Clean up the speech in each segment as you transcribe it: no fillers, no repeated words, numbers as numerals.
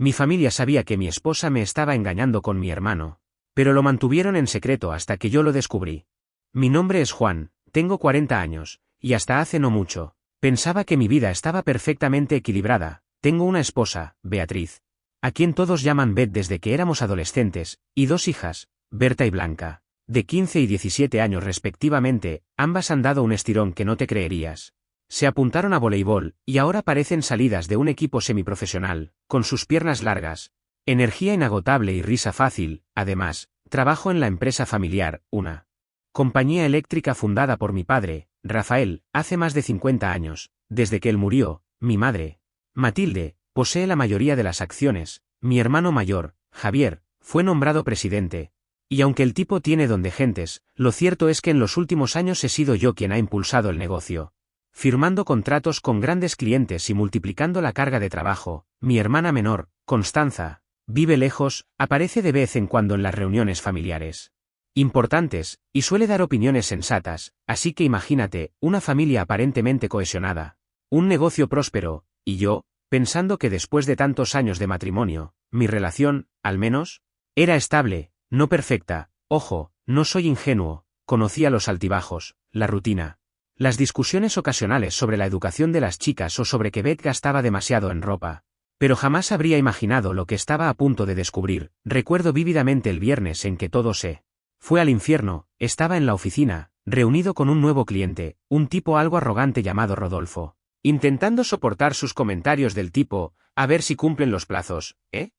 Mi familia sabía que mi esposa me estaba engañando con mi hermano, pero lo mantuvieron en secreto hasta que yo lo descubrí. Mi nombre es Juan, tengo 40 años, y hasta hace no mucho, pensaba que mi vida estaba perfectamente equilibrada. Tengo una esposa, Beatriz, a quien todos llaman Beth desde que éramos adolescentes, y 2 hijas, Berta y Blanca, de 15 y 17 años respectivamente. Ambas han dado un estirón que no te creerías. Se apuntaron a voleibol, y ahora parecen salidas de un equipo semiprofesional, con sus piernas largas, energía inagotable y risa fácil. Además, trabajo en la empresa familiar, una compañía eléctrica fundada por mi padre, Rafael, hace más de 50 años. Desde que él murió, mi madre, Matilde, posee la mayoría de las acciones. Mi hermano mayor, Javier, fue nombrado presidente. Y aunque el tipo tiene don de gentes, lo cierto es que en los últimos años he sido yo quien ha impulsado el negocio, firmando contratos con grandes clientes y multiplicando la carga de trabajo. Mi hermana menor, Constanza, vive lejos, aparece de vez en cuando en las reuniones familiares importantes, y suele dar opiniones sensatas. Así que imagínate, una familia aparentemente cohesionada, un negocio próspero, y yo, pensando que después de tantos años de matrimonio, mi relación, al menos, era estable, no perfecta. Ojo, no soy ingenuo, conocía los altibajos, la rutina, las discusiones ocasionales sobre la educación de las chicas o sobre que Beth gastaba demasiado en ropa. Pero jamás habría imaginado lo que estaba a punto de descubrir. Recuerdo vívidamente el viernes en que todo se fue al infierno. Estaba en la oficina, reunido con un nuevo cliente, un tipo algo arrogante llamado Rodolfo, intentando soportar sus comentarios del tipo, a ver si cumplen los plazos, ¿eh?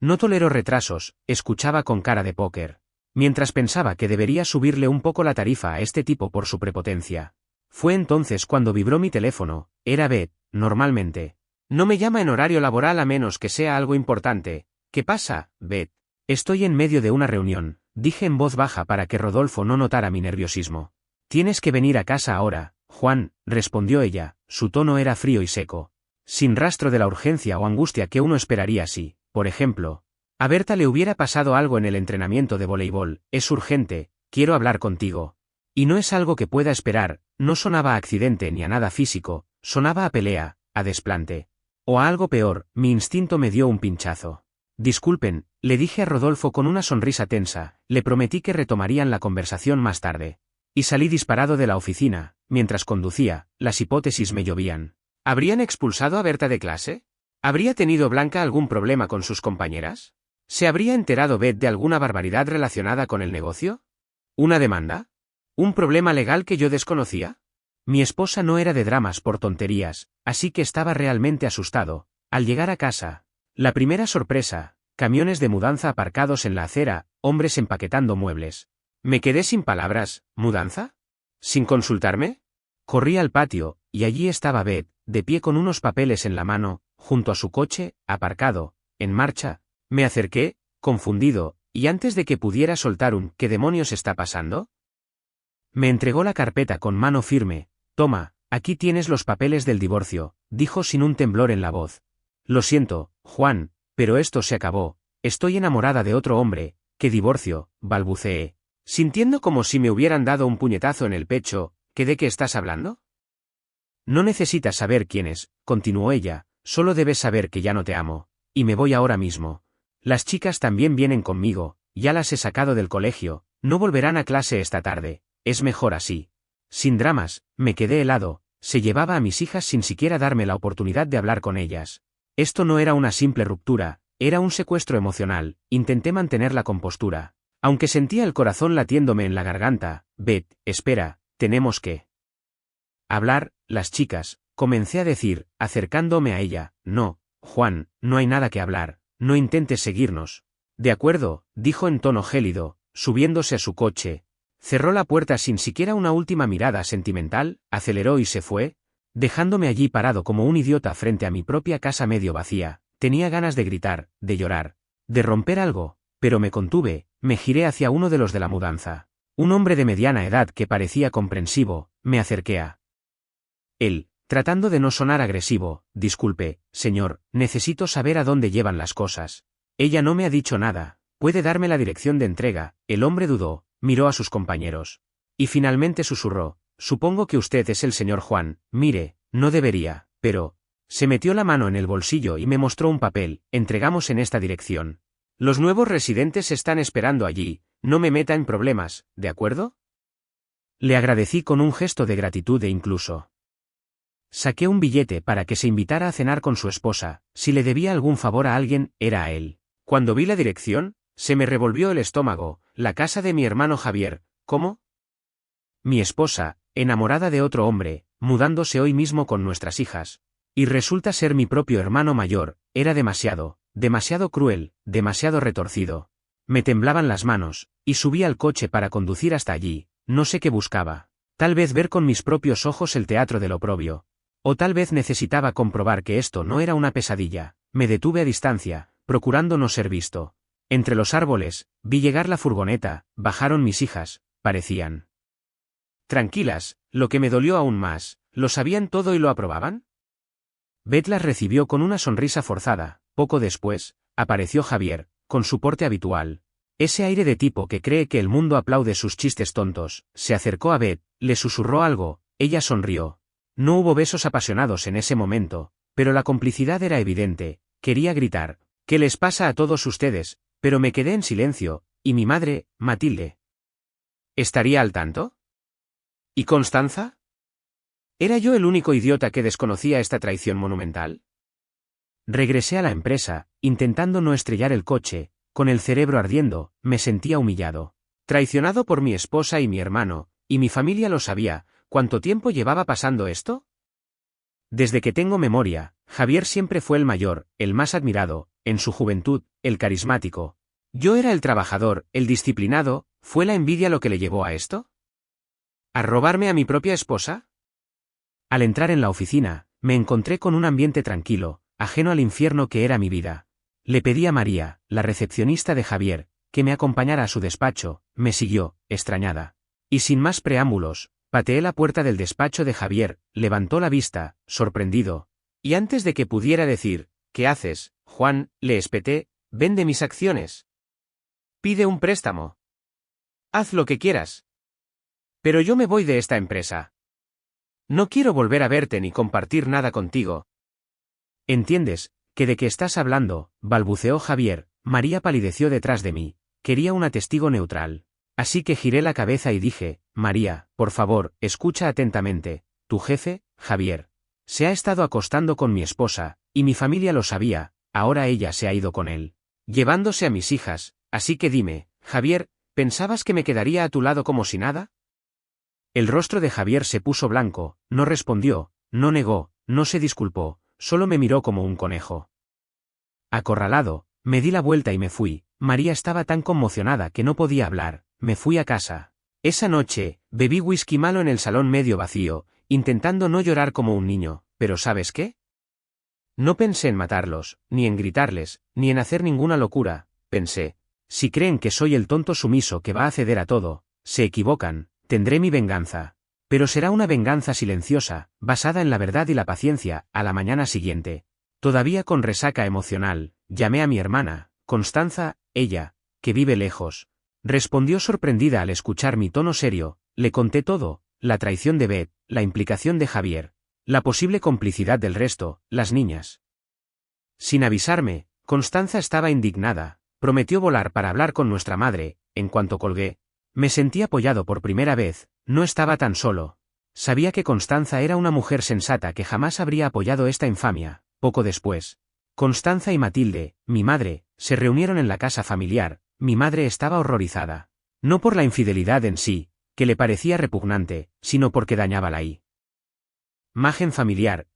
No tolero retrasos, escuchaba con cara de póker, mientras pensaba que debería subirle un poco la tarifa a este tipo por su prepotencia. Fue entonces cuando vibró mi teléfono. Era Beth. Normalmente no me llama en horario laboral a menos que sea algo importante. ¿Qué pasa, Beth? Estoy en medio de una reunión, dije en voz baja para que Rodolfo no notara mi nerviosismo. Tienes que venir a casa ahora, Juan, respondió ella. Su tono era frío y seco, sin rastro de la urgencia o angustia que uno esperaría si, por ejemplo, a Berta le hubiera pasado algo en el entrenamiento de voleibol. Es urgente, quiero hablar contigo. Y no es algo que pueda esperar. No sonaba a accidente ni a nada físico, sonaba a pelea, a desplante. O a algo peor. Mi instinto me dio un pinchazo. Disculpen, le dije a Rodolfo con una sonrisa tensa. Le prometí que retomarían la conversación más tarde. Y salí disparado de la oficina. Mientras conducía, las hipótesis me llovían. ¿Habrían expulsado a Berta de clase? ¿Habría tenido Blanca algún problema con sus compañeras? ¿Se habría enterado Beth de alguna barbaridad relacionada con el negocio? ¿Una demanda? ¿Un problema legal que yo desconocía? Mi esposa no era de dramas por tonterías, así que estaba realmente asustado. Al llegar a casa, la primera sorpresa, camiones de mudanza aparcados en la acera, hombres empaquetando muebles. Me quedé sin palabras. ¿Mudanza? ¿Sin consultarme? Corrí al patio, y allí estaba Beth, de pie con unos papeles en la mano, junto a su coche, aparcado, en marcha. Me acerqué, confundido, y antes de que pudiera soltar un ¿qué demonios está pasando?, me entregó la carpeta con mano firme. Toma, aquí tienes los papeles del divorcio, dijo sin un temblor en la voz. Lo siento, Juan, pero esto se acabó. Estoy enamorada de otro hombre. ¿Qué divorcio?, balbuceé, sintiendo como si me hubieran dado un puñetazo en el pecho. ¿De qué estás hablando? No necesitas saber quién es, continuó ella, solo debes saber que ya no te amo, y me voy ahora mismo. Las chicas también vienen conmigo, ya las he sacado del colegio, no volverán a clase esta tarde. Es mejor así. Sin dramas, me quedé helado. Se llevaba a mis hijas sin siquiera darme la oportunidad de hablar con ellas. Esto no era una simple ruptura, era un secuestro emocional. Intenté mantener la compostura, aunque sentía el corazón latiéndome en la garganta. Beth, espera, tenemos que hablar. Las chicas, comencé a decir, acercándome a ella. No, Juan, no hay nada que hablar, no intentes seguirnos. De acuerdo, dijo en tono gélido, subiéndose a su coche. Cerró la puerta sin siquiera una última mirada sentimental, aceleró y se fue, dejándome allí parado como un idiota frente a mi propia casa medio vacía. Tenía ganas de gritar, de llorar, de romper algo, pero me contuve. Me giré hacia uno de los de la mudanza. Un hombre de mediana edad que parecía comprensivo. Me acerqué a él, tratando de no sonar agresivo. Disculpe, señor, necesito saber a dónde llevan las cosas. Ella no me ha dicho nada. ¿Puede darme la dirección de entrega? El hombre dudó. Miró a sus compañeros. Y finalmente susurró, supongo que usted es el señor Juan. Mire, no debería, pero Se metió la mano en el bolsillo y me mostró un papel. Entregamos en esta dirección. Los nuevos residentes están esperando allí. No me meta en problemas, ¿de acuerdo? Le agradecí con un gesto de gratitud e incluso saqué un billete para que se invitara a cenar con su esposa. Si le debía algún favor a alguien, era a él. Cuando vi la dirección, se me revolvió el estómago. La casa de mi hermano Javier. ¿Cómo? Mi esposa, enamorada de otro hombre, mudándose hoy mismo con nuestras hijas. Y resulta ser mi propio hermano mayor. Era demasiado cruel, demasiado retorcido. Me temblaban las manos, y subí al coche para conducir hasta allí. No sé qué buscaba. Tal vez ver con mis propios ojos el teatro del oprobio. O tal vez necesitaba comprobar que esto no era una pesadilla. Me detuve a distancia, procurando no ser visto. Entre los árboles, vi llegar la furgoneta, bajaron mis hijas, parecían tranquilas, lo que me dolió aún más. ¿Lo sabían todo y lo aprobaban? Beth las recibió con una sonrisa forzada. Poco después, apareció Javier, con su porte habitual. Ese aire de tipo que cree que el mundo aplaude sus chistes tontos. Se acercó a Beth, le susurró algo, ella sonrió. No hubo besos apasionados en ese momento, pero la complicidad era evidente. Quería gritar, ¿qué les pasa a todos ustedes? Pero me quedé en silencio, y mi madre, Matilde, ¿estaría al tanto? ¿Y Constanza? ¿Era yo el único idiota que desconocía esta traición monumental? Regresé a la empresa, intentando no estrellar el coche, con el cerebro ardiendo. Me sentía humillado. Traicionado por mi esposa y mi hermano, y mi familia lo sabía. ¿Cuánto tiempo llevaba pasando esto? Desde que tengo memoria, Javier siempre fue el mayor, el más admirado, en su juventud, el carismático. Yo era el trabajador, el disciplinado. ¿Fue la envidia lo que le llevó a esto? ¿A robarme a mi propia esposa? Al entrar en la oficina, me encontré con un ambiente tranquilo, ajeno al infierno que era mi vida. Le pedí a María, la recepcionista de Javier, que me acompañara a su despacho. Me siguió, extrañada. Y sin más preámbulos, pateé la puerta del despacho de Javier, levantó la vista, sorprendido. Y antes de que pudiera decir, ¿qué haces, Juan?, le espeté, vende mis acciones. Pide un préstamo. Haz lo que quieras. Pero yo me voy de esta empresa. No quiero volver a verte ni compartir nada contigo. ¿Entiendes, que de qué estás hablando?, balbuceó Javier. María palideció detrás de mí. Quería una testigo neutral. Así que giré la cabeza y dije, María, por favor, escucha atentamente. Tu jefe, Javier, se ha estado acostando con mi esposa, y mi familia lo sabía. Ahora ella se ha ido con él, llevándose a mis hijas. Así que dime, Javier, ¿pensabas que me quedaría a tu lado como si nada? El rostro de Javier se puso blanco, no respondió, no negó, no se disculpó, solo me miró como un conejo. Acorralado, me di la vuelta y me fui. María estaba tan conmocionada que no podía hablar. Me fui a casa. Esa noche, bebí whisky malo en el salón medio vacío, intentando no llorar como un niño. Pero ¿sabes qué? No pensé en matarlos, ni en gritarles, ni en hacer ninguna locura. Pensé, si creen que soy el tonto sumiso que va a ceder a todo, se equivocan. Tendré mi venganza. Pero será una venganza silenciosa, basada en la verdad y la paciencia. A la mañana siguiente, todavía con resaca emocional, llamé a mi hermana, Constanza. Ella, que vive lejos, respondió sorprendida al escuchar mi tono serio. Le conté todo, la traición de Beth, la implicación de Javier, la posible complicidad del resto, las niñas. Sin avisarme, Constanza estaba indignada. Prometió volar para hablar con nuestra madre. En cuanto colgué, me sentí apoyado por primera vez. No estaba tan solo. Sabía que Constanza era una mujer sensata que jamás habría apoyado esta infamia. Poco después, Constanza y Matilde, mi madre, se reunieron en la casa familiar. Mi madre estaba horrorizada. No por la infidelidad en sí, que le parecía repugnante, sino porque dañaba la imagen familiar.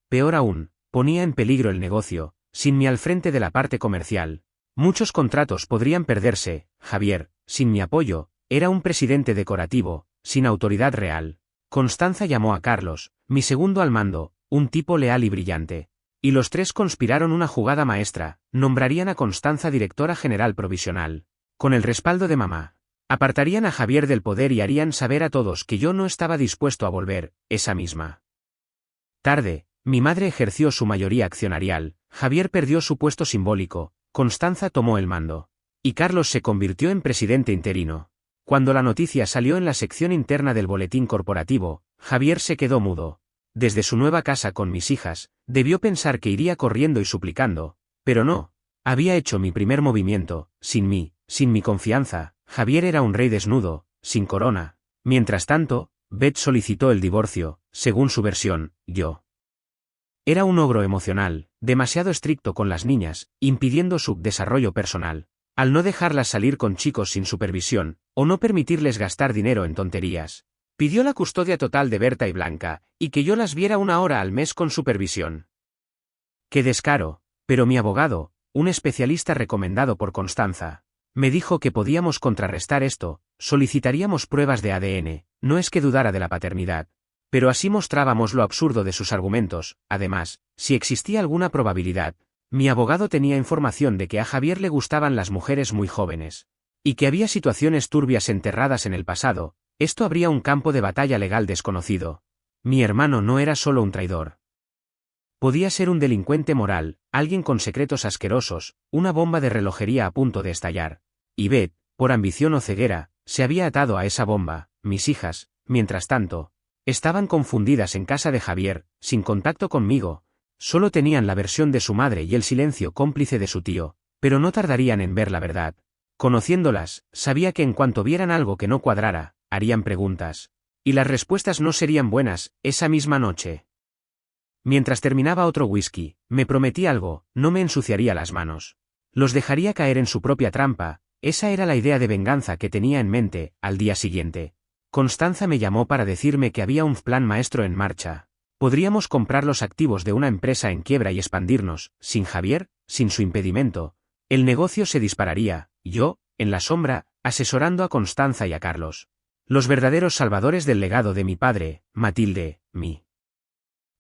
Peor aún, ponía en peligro el negocio. Sin mí al frente de la parte comercial, muchos contratos podrían perderse. Javier, sin mi apoyo, era un presidente decorativo, sin autoridad real. Constanza llamó a Carlos, mi segundo al mando, un tipo leal y brillante. Y los tres conspiraron una jugada maestra. Nombrarían a Constanza directora general provisional. Con el respaldo de mamá. Apartarían a Javier del poder y harían saber a todos que yo no estaba dispuesto a volver. Esa misma tarde, mi madre ejerció su mayoría accionarial. Javier perdió su puesto simbólico. Constanza tomó el mando. Y Carlos se convirtió en presidente interino. Cuando la noticia salió en la sección interna del boletín corporativo, Javier se quedó mudo. Desde su nueva casa con mis hijas, Debió pensar que iría corriendo y suplicando, pero no. Había hecho mi primer movimiento, sin mí, sin mi confianza. Javier era un rey desnudo, sin corona. Mientras tanto, Beth solicitó el divorcio, según su versión. Yo era un ogro emocional, demasiado estricto con las niñas, impidiendo su desarrollo personal. Al no dejarlas salir con chicos sin supervisión, o no permitirles gastar dinero en tonterías. Pidió la custodia total de Berta y Blanca, y que yo las viera 1 hora al mes con supervisión. ¡Qué descaro! Pero mi abogado, un especialista recomendado por Constanza, me dijo que podíamos contrarrestar esto, solicitaríamos pruebas de ADN, no es que dudara de la paternidad. Pero así mostrábamos lo absurdo de sus argumentos. Además, si existía alguna probabilidad, mi abogado tenía información de que a Javier le gustaban las mujeres muy jóvenes, y que había situaciones turbias enterradas en el pasado. Esto abría un campo de batalla legal desconocido. Mi hermano no era solo un traidor. Podía ser un delincuente moral, alguien con secretos asquerosos, una bomba de relojería a punto de estallar. Y Beth, por ambición o ceguera, se había atado a esa bomba. Mis hijas, mientras tanto, estaban confundidas en casa de Javier, sin contacto conmigo. Solo tenían la versión de su madre y el silencio cómplice de su tío, pero no tardarían en ver la verdad. Conociéndolas, sabía que en cuanto vieran algo que no cuadrara, harían preguntas. Y las respuestas no serían buenas, esa misma noche. Mientras terminaba otro whisky, me prometí algo, no me ensuciaría las manos. Los dejaría caer en su propia trampa. Esa era la idea de venganza que tenía en mente. Al día siguiente, Constanza me llamó para decirme que había un plan maestro en marcha. Podríamos comprar los activos de una empresa en quiebra y expandirnos. Sin Javier, sin su impedimento, el negocio se dispararía. Yo, en la sombra, asesorando a Constanza y a Carlos. Los verdaderos salvadores del legado de mi padre. Matilde, mi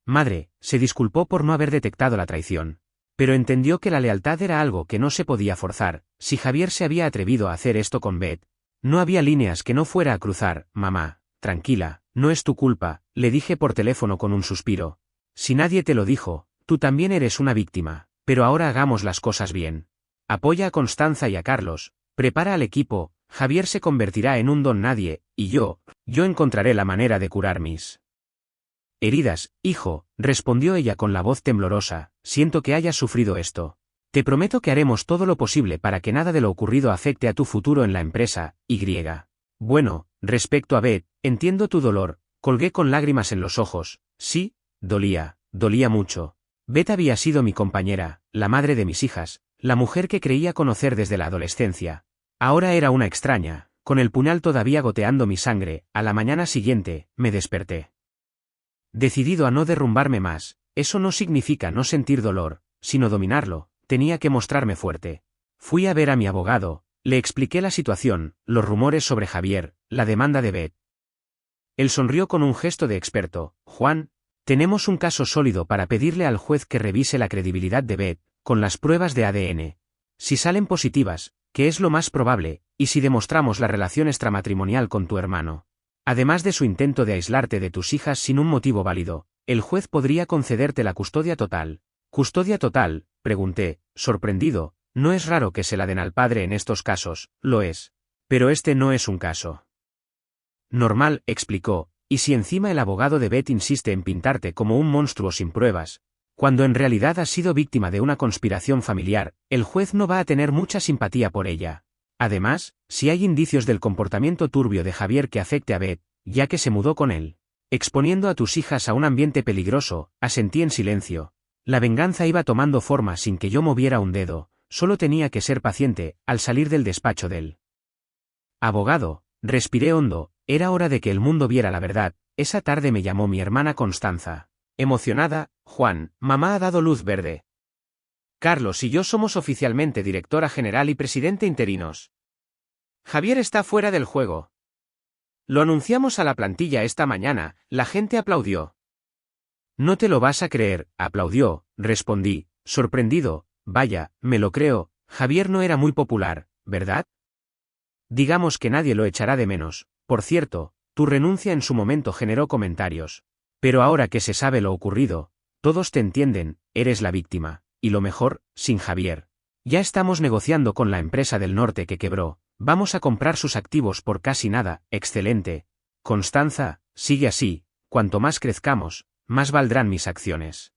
madre, se disculpó por no haber detectado la traición. Pero entendió que la lealtad era algo que no se podía forzar. Si Javier se había atrevido a hacer esto con Beth, no había líneas que no fuera a cruzar. Mamá, tranquila, no es tu culpa, le dije por teléfono con un suspiro. Si nadie te lo dijo, tú también eres una víctima, pero ahora hagamos las cosas bien. Apoya a Constanza y a Carlos, prepara al equipo. Javier se convertirá en un don nadie, y yo encontraré la manera de curar mis heridas. Hijo, respondió ella con la voz temblorosa, siento que hayas sufrido esto. Te prometo que haremos todo lo posible para que nada de lo ocurrido afecte a tu futuro en la empresa. Bueno, respecto a Beth, entiendo tu dolor. Colgué con lágrimas en los ojos. Sí, dolía mucho. Beth había sido mi compañera, la madre de mis hijas, la mujer que creía conocer desde la adolescencia. Ahora era una extraña, con el puñal todavía goteando mi sangre. A la mañana siguiente, me desperté decidido a no derrumbarme más. Eso no significa no sentir dolor, sino dominarlo. Tenía que mostrarme fuerte. Fui a ver a mi abogado, le expliqué la situación, los rumores sobre Javier, la demanda de Beth. Él sonrió con un gesto de experto. Juan, tenemos un caso sólido para pedirle al juez que revise la credibilidad de Beth, con las pruebas de ADN. Si salen positivas, que es lo más probable, y si demostramos la relación extramatrimonial con tu hermano, además de su intento de aislarte de tus hijas sin un motivo válido, el juez podría concederte la custodia total. ¿Custodia total?, pregunté, sorprendido. No es raro que se la den al padre en estos casos, lo es. Pero este no es un caso normal, explicó, y si encima el abogado de Beth insiste en pintarte como un monstruo sin pruebas, cuando en realidad has sido víctima de una conspiración familiar, el juez no va a tener mucha simpatía por ella. Además, si hay indicios del comportamiento turbio de Javier que afecte a Beth, ya que se mudó con él, exponiendo a tus hijas a un ambiente peligroso, asentí en silencio. La venganza iba tomando forma sin que yo moviera un dedo, solo tenía que ser paciente. Al salir del despacho del abogado, respiré hondo, era hora de que el mundo viera la verdad. Esa tarde me llamó mi hermana Constanza. Emocionada, Juan, mamá ha dado luz verde. Carlos y yo somos oficialmente directora general y presidente interinos. Javier está fuera del juego. Lo anunciamos a la plantilla esta mañana, la gente aplaudió. No te lo vas a creer, aplaudió, respondí, sorprendido. Vaya, me lo creo, Javier no era muy popular, ¿verdad? Digamos que nadie lo echará de menos. Por cierto, tu renuncia en su momento generó comentarios. Pero ahora que se sabe lo ocurrido, todos te entienden, eres la víctima. Y lo mejor, sin Javier. Ya estamos negociando con la empresa del norte que quebró, vamos a comprar sus activos por casi nada. Excelente. Constanza, sigue así, cuanto más crezcamos, más valdrán mis acciones.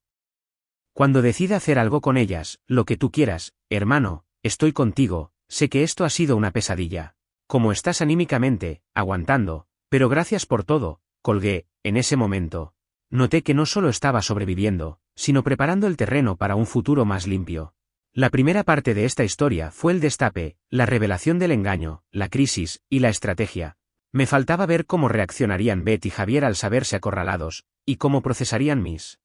Cuando decida hacer algo con ellas, lo que tú quieras, hermano, estoy contigo, sé que esto ha sido una pesadilla. ¿Cómo estás anímicamente, aguantando? Pero gracias por todo, colgué, en ese momento. Noté que no solo estaba sobreviviendo, sino preparando el terreno para un futuro más limpio. La primera parte de esta historia fue el destape, la revelación del engaño, la crisis y la estrategia. Me faltaba ver cómo reaccionarían Beth y Javier al saberse acorralados, y cómo procesarían mis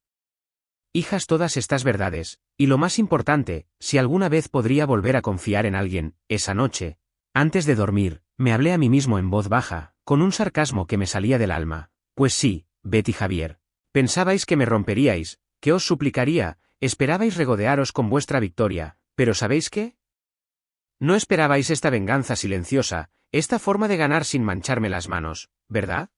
hijas todas estas verdades, y lo más importante, si alguna vez podría volver a confiar en alguien. Esa noche, antes de dormir, me hablé a mí mismo en voz baja, con un sarcasmo que me salía del alma. Pues sí, Beth y Javier. Pensabais que me romperíais, que os suplicaría, esperabais regodearos con vuestra victoria, pero ¿sabéis qué? No esperabais esta venganza silenciosa, esta forma de ganar sin mancharme las manos, ¿verdad?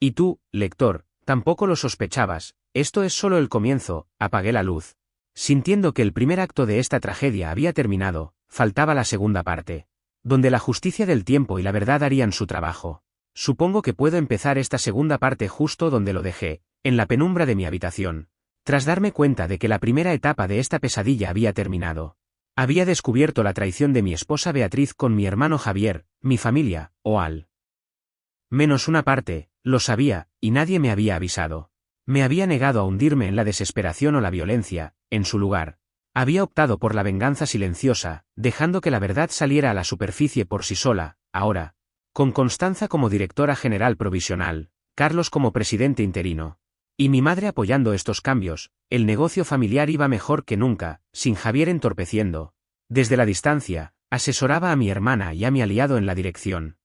Y tú, lector, tampoco lo sospechabas. Esto es solo el comienzo. Apagué la luz. Sintiendo que el primer acto de esta tragedia había terminado, faltaba la segunda parte, donde la justicia del tiempo y la verdad harían su trabajo. Supongo que puedo empezar esta segunda parte justo donde lo dejé, en la penumbra de mi habitación, tras darme cuenta de que la primera etapa de esta pesadilla había terminado. Había descubierto la traición de mi esposa Beatriz con mi hermano Javier, mi familia, o al menos una parte, lo sabía, y nadie me había avisado. Me había negado a hundirme en la desesperación o la violencia. En su lugar, había optado por la venganza silenciosa, dejando que la verdad saliera a la superficie por sí sola. Ahora, con Constanza como directora general provisional, Carlos como presidente interino, y mi madre apoyando estos cambios, el negocio familiar iba mejor que nunca, sin Javier entorpeciendo. Desde la distancia, asesoraba a mi hermana y a mi aliado en la dirección.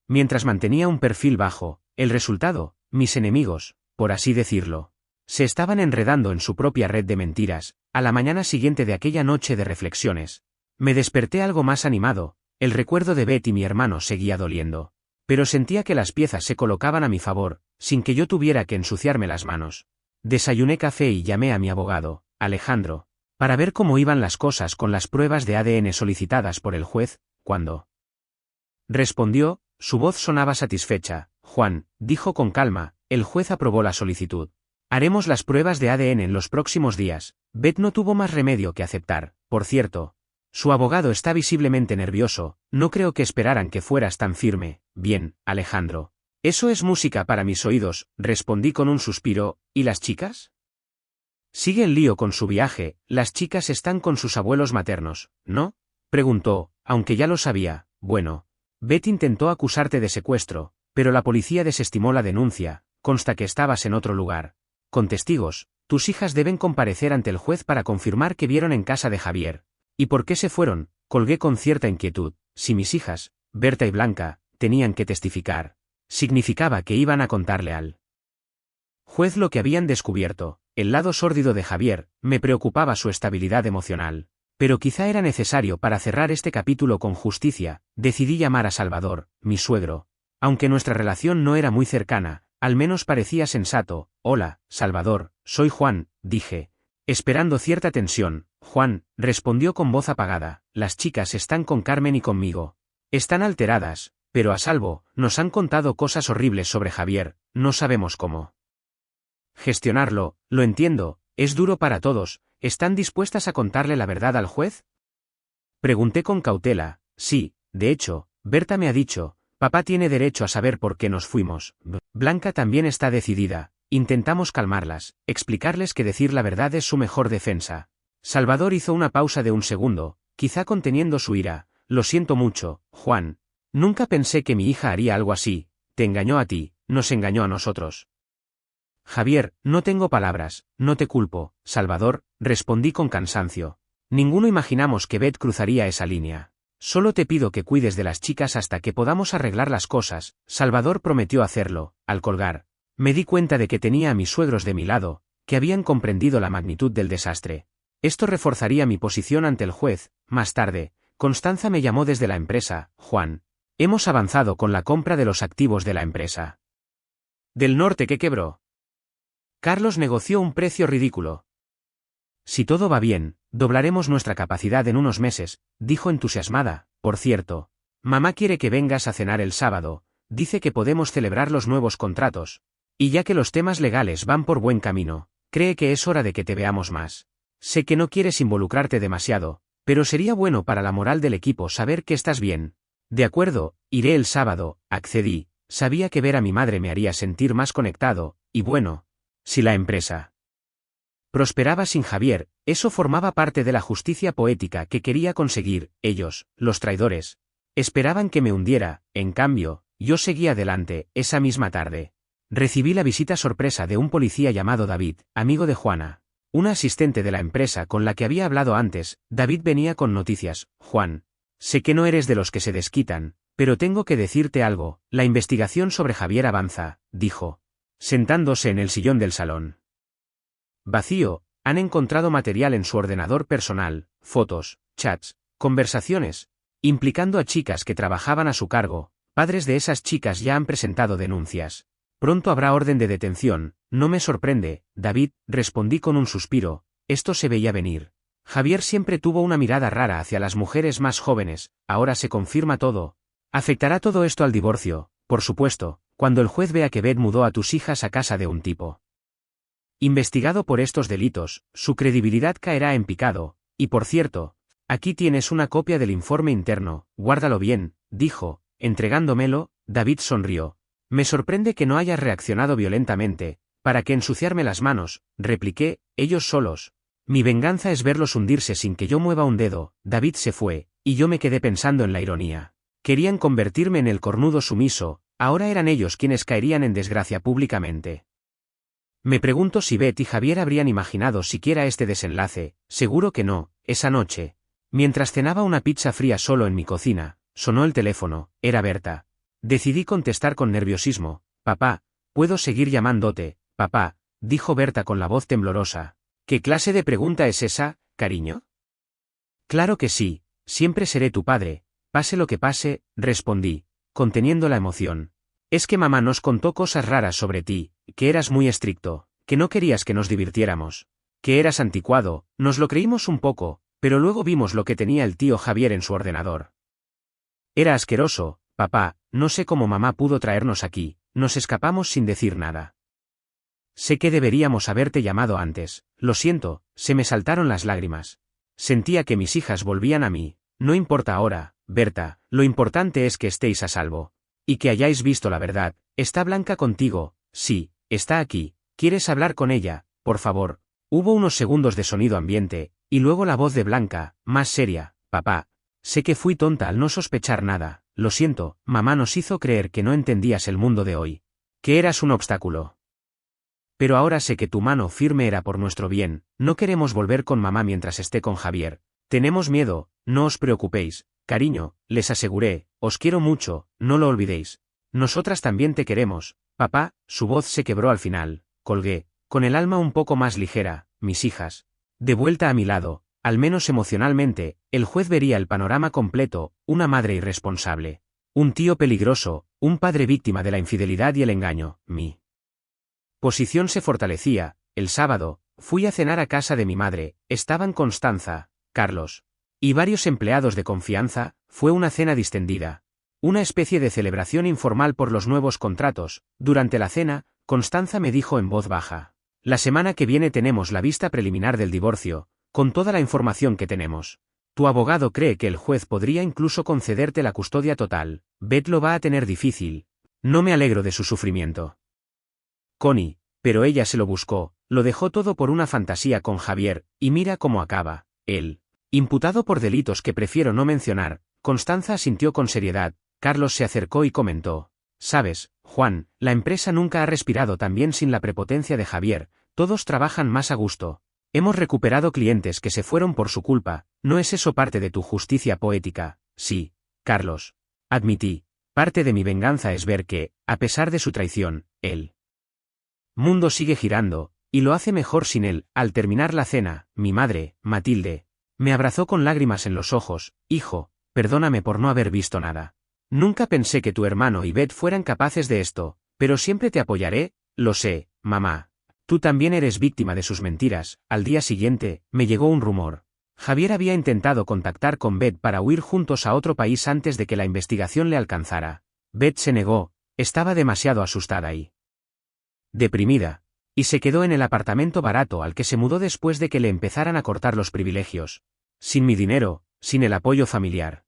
Mientras mantenía un perfil bajo, el resultado, mis enemigos, por así decirlo, se estaban enredando en su propia red de mentiras. A la mañana siguiente de aquella noche de reflexiones, me desperté algo más animado. El recuerdo de Beth y mi hermano seguía doliendo, pero sentía que las piezas se colocaban a mi favor, sin que yo tuviera que ensuciarme las manos. Desayuné café y llamé a mi abogado, Alejandro, para ver cómo iban las cosas con las pruebas de ADN solicitadas por el juez. Cuando respondió, su voz sonaba satisfecha. Juan, dijo con calma, el juez aprobó la solicitud. Haremos las pruebas de ADN en los próximos días. Beth no tuvo más remedio que aceptar. Por cierto, su abogado está visiblemente nervioso. No creo que esperaran que fueras tan firme. Bien, Alejandro. Eso es música para mis oídos, respondí con un suspiro. ¿Y las chicas? Sigue el lío con su viaje. Las chicas están con sus abuelos maternos, ¿no? Preguntó, aunque ya lo sabía. Bueno, Beth intentó acusarte de secuestro, pero la policía desestimó la denuncia. Consta que estabas en otro lugar. Con testigos, tus hijas deben comparecer ante el juez para confirmar que vieron en casa de Javier. ¿Y por qué se fueron? Colgué con cierta inquietud. Si mis hijas, Berta y Blanca, tenían que testificar, significaba que iban a contarle al juez lo que habían descubierto. El lado sórdido de Javier, me preocupaba su estabilidad emocional. Pero quizá era necesario para cerrar este capítulo con justicia. Decidí llamar a Salvador, mi suegro. Aunque nuestra relación no era muy cercana, al menos parecía sensato. Hola, Salvador, soy Juan, dije, esperando cierta tensión. Juan, respondió con voz apagada, las chicas están con Carmen y conmigo. Están alteradas, pero a salvo. Nos han contado cosas horribles sobre Javier, no sabemos cómo gestionarlo. Lo entiendo, es duro para todos. ¿Están dispuestas a contarle la verdad al juez? Pregunté con cautela. Sí, de hecho, Berta me ha dicho, papá tiene derecho a saber por qué nos fuimos. Blanca también está decidida. Intentamos calmarlas, explicarles que decir la verdad es su mejor defensa. Salvador hizo una pausa de un segundo, quizá conteniendo su ira. Lo siento mucho, Juan. Nunca pensé que mi hija haría algo así. Te engañó a ti, nos engañó a nosotros. Javier, no tengo palabras, no te culpo, Salvador, respondí con cansancio. Ninguno imaginamos que Beth cruzaría esa línea. Solo te pido que cuides de las chicas hasta que podamos arreglar las cosas. Salvador prometió hacerlo. Al colgar, me di cuenta de que tenía a mis suegros de mi lado, que habían comprendido la magnitud del desastre. Esto reforzaría mi posición ante el juez. Más tarde, Constanza me llamó desde la empresa. Juan, hemos avanzado con la compra de los activos de la empresa del norte que quebró. Carlos negoció un precio ridículo. Si todo va bien, doblaremos nuestra capacidad en unos meses, dijo entusiasmada. Por cierto, mamá quiere que vengas a cenar el sábado, dice que podemos celebrar los nuevos contratos. Y ya que los temas legales van por buen camino, cree que es hora de que te veamos más. Sé que no quieres involucrarte demasiado, pero sería bueno para la moral del equipo saber que estás bien. De acuerdo, iré el sábado, accedí. Sabía que ver a mi madre me haría sentir más conectado, y bueno, si la empresa prosperaba sin Javier, eso formaba parte de la justicia poética que quería conseguir. Ellos, los traidores, esperaban que me hundiera. En cambio, yo seguí adelante. Esa misma tarde recibí la visita sorpresa de un policía llamado David, amigo de Juana, una asistente de la empresa con la que había hablado antes. David venía con noticias. Juan, sé que no eres de los que se desquitan, pero tengo que decirte algo. La investigación sobre Javier avanza, dijo, sentándose en el sillón del salón vacío. Han encontrado material en su ordenador personal, fotos, chats, conversaciones, implicando a chicas que trabajaban a su cargo. Padres de esas chicas ya han presentado denuncias. Pronto habrá orden de detención. No me sorprende, David, respondí con un suspiro. Esto se veía venir. Javier siempre tuvo una mirada rara hacia las mujeres más jóvenes. Ahora se confirma todo. ¿Afectará todo esto al divorcio? Por supuesto, cuando el juez vea que Beth mudó a tus hijas a casa de un tipo investigado por estos delitos, su credibilidad caerá en picado. Y por cierto, aquí tienes una copia del informe interno, guárdalo bien, dijo, entregándomelo. David sonrió. Me sorprende que no hayas reaccionado violentamente. ¿Para qué ensuciarme las manos?, repliqué. Ellos solos. Mi venganza es verlos hundirse sin que yo mueva un dedo. David se fue, y yo me quedé pensando en la ironía. Querían convertirme en el cornudo sumiso, ahora eran ellos quienes caerían en desgracia públicamente. Me pregunto si Beth y Javier habrían imaginado siquiera este desenlace. Seguro que no. Esa noche, mientras cenaba una pizza fría solo en mi cocina, sonó el teléfono. Era Berta. Decidí contestar con nerviosismo. Papá, ¿puedo seguir llamándote, papá?, dijo Berta con la voz temblorosa. ¿Qué clase de pregunta es esa, cariño? Claro que sí, siempre seré tu padre, pase lo que pase, respondí, conteniendo la emoción. Es que mamá nos contó cosas raras sobre ti, que eras muy estricto, que no querías que nos divirtiéramos, que eras anticuado. Nos lo creímos un poco, pero luego vimos lo que tenía el tío Javier en su ordenador. Era asqueroso, papá. No sé cómo mamá pudo traernos aquí. Nos escapamos sin decir nada. Sé que deberíamos haberte llamado antes. Lo siento, se me saltaron las lágrimas. Sentía que mis hijas volvían a mí. No importa ahora, Berta, lo importante es que estéis a salvo. Y que hayáis visto la verdad. ¿Está Blanca contigo? Sí, está aquí. ¿Quieres hablar con ella, por favor? Hubo unos segundos de sonido ambiente, y luego la voz de Blanca, más seria. Papá, sé que fui tonta al no sospechar nada. Lo siento, mamá nos hizo creer que no entendías el mundo de hoy. Que eras un obstáculo. Pero ahora sé que tu mano firme era por nuestro bien. No queremos volver con mamá mientras esté con Javier. Tenemos miedo. No os preocupéis, cariño, les aseguré. Os quiero mucho, no lo olvidéis. Nosotras también te queremos, papá. Su voz se quebró al final. Colgué, con el alma un poco más ligera. Mis hijas, de vuelta a mi lado, al menos emocionalmente. El juez vería el panorama completo. Una madre irresponsable, un tío peligroso, un padre víctima de la infidelidad y el engaño. Mi posición se fortalecía. El sábado, fui a cenar a casa de mi madre. Estaban Constanza, Carlos y varios empleados de confianza. Fue una cena distendida, una especie de celebración informal por los nuevos contratos. Durante la cena, Constanza me dijo en voz baja: la semana que viene tenemos la vista preliminar del divorcio, con toda la información que tenemos. Tu abogado cree que el juez podría incluso concederte la custodia total. Beth lo va a tener difícil. No me alegro de su sufrimiento, Connie, pero ella se lo buscó, lo dejó todo por una fantasía con Javier, y mira cómo acaba. Él, imputado por delitos que prefiero no mencionar. Constanza asintió con seriedad. Carlos se acercó y comentó: sabes, Juan, la empresa nunca ha respirado tan bien sin la prepotencia de Javier. Todos trabajan más a gusto. Hemos recuperado clientes que se fueron por su culpa. ¿No es eso parte de tu justicia poética? Sí, Carlos, admití. Parte de mi venganza es ver que, a pesar de su traición, el mundo sigue girando, y lo hace mejor sin él. Al terminar la cena, mi madre, Matilde, me abrazó con lágrimas en los ojos. Hijo, perdóname por no haber visto nada. Nunca pensé que tu hermano y Beth fueran capaces de esto, pero siempre te apoyaré. Lo sé, mamá. Tú también eres víctima de sus mentiras. Al día siguiente, me llegó un rumor. Javier había intentado contactar con Beth para huir juntos a otro país antes de que la investigación le alcanzara. Beth se negó, estaba demasiado asustada y deprimida. Y se quedó en el apartamento barato al que se mudó después de que le empezaran a cortar los privilegios. Sin mi dinero, sin el apoyo familiar.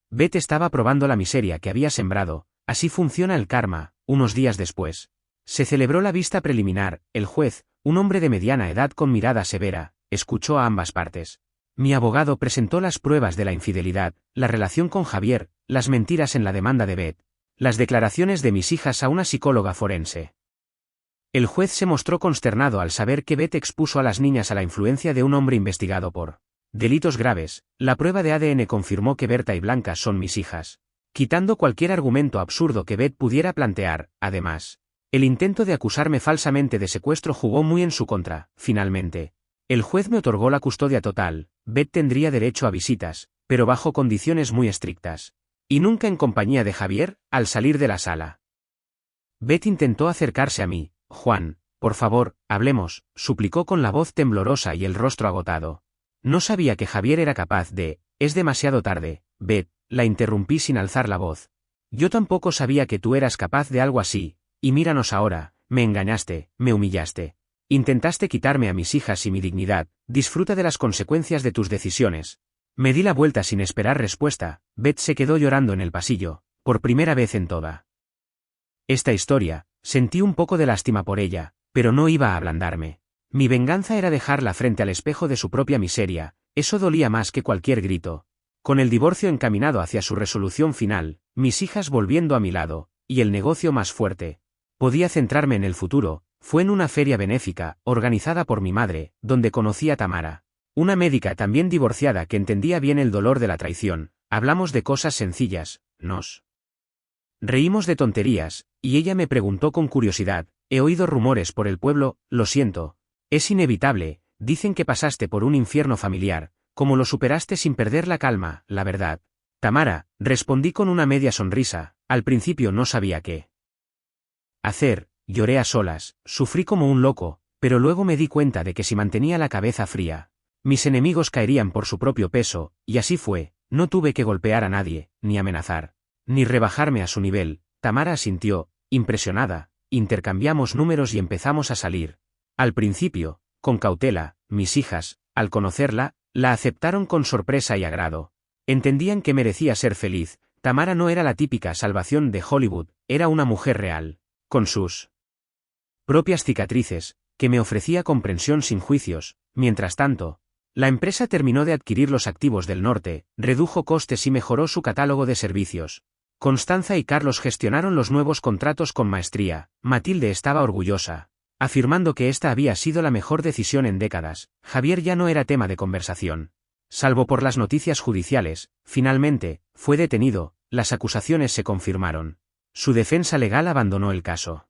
Beth estaba probando la miseria que había sembrado. Así funciona el karma. Unos días después, se celebró la vista preliminar. El juez, un hombre de mediana edad con mirada severa, escuchó a ambas partes. Mi abogado presentó las pruebas de la infidelidad, la relación con Javier, las mentiras en la demanda de Beth, las declaraciones de mis hijas a una psicóloga forense. El juez se mostró consternado al saber que Beth expuso a las niñas a la influencia de un hombre investigado por delitos graves. La prueba de ADN confirmó que Berta y Blanca son mis hijas, quitando cualquier argumento absurdo que Beth pudiera plantear. Además, el intento de acusarme falsamente de secuestro jugó muy en su contra. Finalmente, el juez me otorgó la custodia total. Beth tendría derecho a visitas, pero bajo condiciones muy estrictas. Y nunca en compañía de Javier. Al salir de la sala, Beth intentó acercarse a mí. Juan, por favor, hablemos, suplicó con la voz temblorosa y el rostro agotado. No sabía que Javier era capaz de... Es demasiado tarde, Beth, la interrumpí sin alzar la voz. Yo tampoco sabía que tú eras capaz de algo así, y míranos ahora, me engañaste, me humillaste. Intentaste quitarme a mis hijas y mi dignidad. Disfruta de las consecuencias de tus decisiones. Me di la vuelta sin esperar respuesta. Beth se quedó llorando en el pasillo, por primera vez en toda esta historia. Sentí un poco de lástima por ella, pero no iba a ablandarme. Mi venganza era dejarla frente al espejo de su propia miseria. Eso dolía más que cualquier grito. Con el divorcio encaminado hacia su resolución final, mis hijas volviendo a mi lado, y el negocio más fuerte, podía centrarme en el futuro. Fue en una feria benéfica, organizada por mi madre, donde conocí a Tamara, una médica también divorciada que entendía bien el dolor de la traición. Hablamos de cosas sencillas, nos reímos de tonterías, y ella me preguntó con curiosidad: he oído rumores por el pueblo, lo siento. Es inevitable, dicen que pasaste por un infierno familiar. ¿Cómo lo superaste sin perder la calma? La verdad, Tamara, respondí con una media sonrisa, al principio no sabía qué hacer, lloré a solas, sufrí como un loco, pero luego me di cuenta de que si mantenía la cabeza fría, mis enemigos caerían por su propio peso, y así fue. No tuve que golpear a nadie, ni amenazar, ni rebajarme a su nivel. Tamara asintió, impresionada. Intercambiamos números y empezamos a salir. Al principio, con cautela, mis hijas, al conocerla, la aceptaron con sorpresa y agrado. Entendían que merecía ser feliz. Tamara no era la típica salvación de Hollywood, era una mujer real, con sus propias cicatrices, que me ofrecía comprensión sin juicios. Mientras tanto, la empresa terminó de adquirir los activos del norte, redujo costes y mejoró su catálogo de servicios. Constanza y Carlos gestionaron los nuevos contratos con maestría. Matilde estaba orgullosa, afirmando que esta había sido la mejor decisión en décadas. Javier ya no era tema de conversación. Salvo por las noticias judiciales. Finalmente, fue detenido, las acusaciones se confirmaron. Su defensa legal abandonó el caso.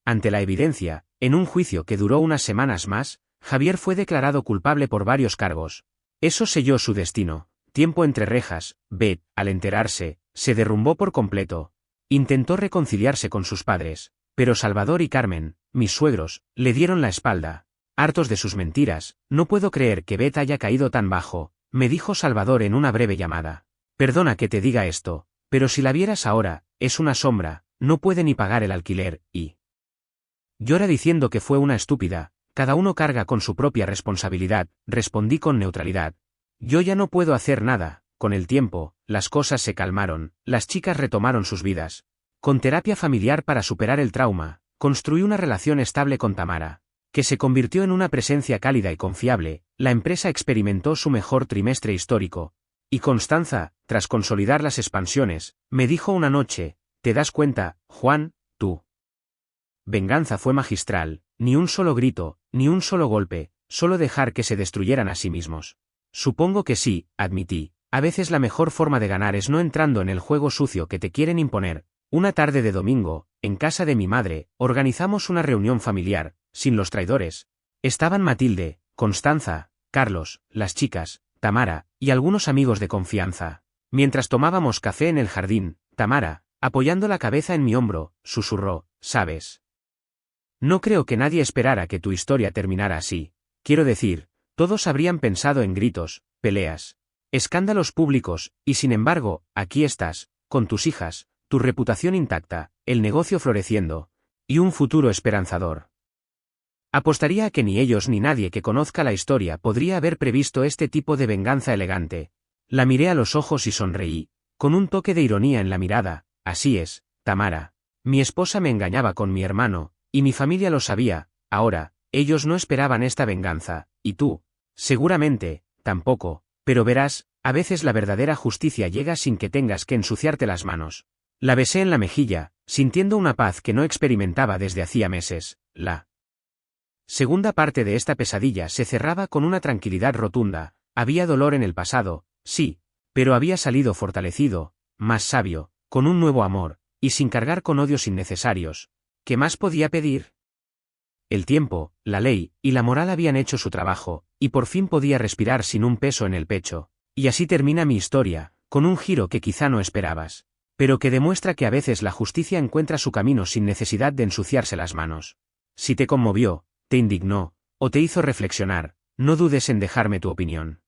Ante la evidencia, en un juicio que duró unas semanas más, Javier fue declarado culpable por varios cargos. Eso selló su destino. Tiempo entre rejas. Beth, al enterarse, se derrumbó por completo. Intentó reconciliarse con sus padres, pero Salvador y Carmen, mis suegros, le dieron la espalda. Hartos de sus mentiras, no puedo creer que Beth haya caído tan bajo, me dijo Salvador en una breve llamada. Perdona que te diga esto, pero si la vieras ahora, es una sombra, no puede ni pagar el alquiler, y llora diciendo que fue una estúpida. Cada uno carga con su propia responsabilidad, respondí con neutralidad. Yo ya no puedo hacer nada. Con el tiempo, las cosas se calmaron, las chicas retomaron sus vidas. Con terapia familiar para superar el trauma, construí una relación estable con Tamara, que se convirtió en una presencia cálida y confiable. La empresa experimentó su mejor trimestre histórico. Y Constanza, tras consolidar las expansiones, me dijo una noche: ¿te das cuenta, Juan, tú? Venganza fue magistral, ni un solo grito, ni un solo golpe, solo dejar que se destruyeran a sí mismos. Supongo que sí, admití. A veces la mejor forma de ganar es no entrando en el juego sucio que te quieren imponer. Una tarde de domingo, en casa de mi madre, organizamos una reunión familiar, sin los traidores. Estaban Matilde, Constanza, Carlos, las chicas, Tamara, y algunos amigos de confianza. Mientras tomábamos café en el jardín, Tamara, apoyando la cabeza en mi hombro, susurró: ¿sabes? No creo que nadie esperara que tu historia terminara así. Quiero decir, todos habrían pensado en gritos, peleas, escándalos públicos, y sin embargo, aquí estás, con tus hijas, tu reputación intacta, el negocio floreciendo, y un futuro esperanzador. Apostaría a que ni ellos ni nadie que conozca la historia podría haber previsto este tipo de venganza elegante. La miré a los ojos y sonreí, con un toque de ironía en la mirada. Así es, Tamara. Mi esposa me engañaba con mi hermano, y mi familia lo sabía. Ahora, ellos no esperaban esta venganza, y tú, seguramente, tampoco, pero verás, a veces la verdadera justicia llega sin que tengas que ensuciarte las manos. La besé en la mejilla, sintiendo una paz que no experimentaba desde hacía meses. La segunda parte de esta pesadilla se cerraba con una tranquilidad rotunda. Había dolor en el pasado, sí, pero había salido fortalecido, más sabio, con un nuevo amor, y sin cargar con odios innecesarios. ¿Qué más podía pedir? El tiempo, la ley y la moral habían hecho su trabajo, y por fin podía respirar sin un peso en el pecho. Y así termina mi historia, con un giro que quizá no esperabas, pero que demuestra que a veces la justicia encuentra su camino sin necesidad de ensuciarse las manos. Si te conmovió, te indignó, o te hizo reflexionar, no dudes en dejarme tu opinión.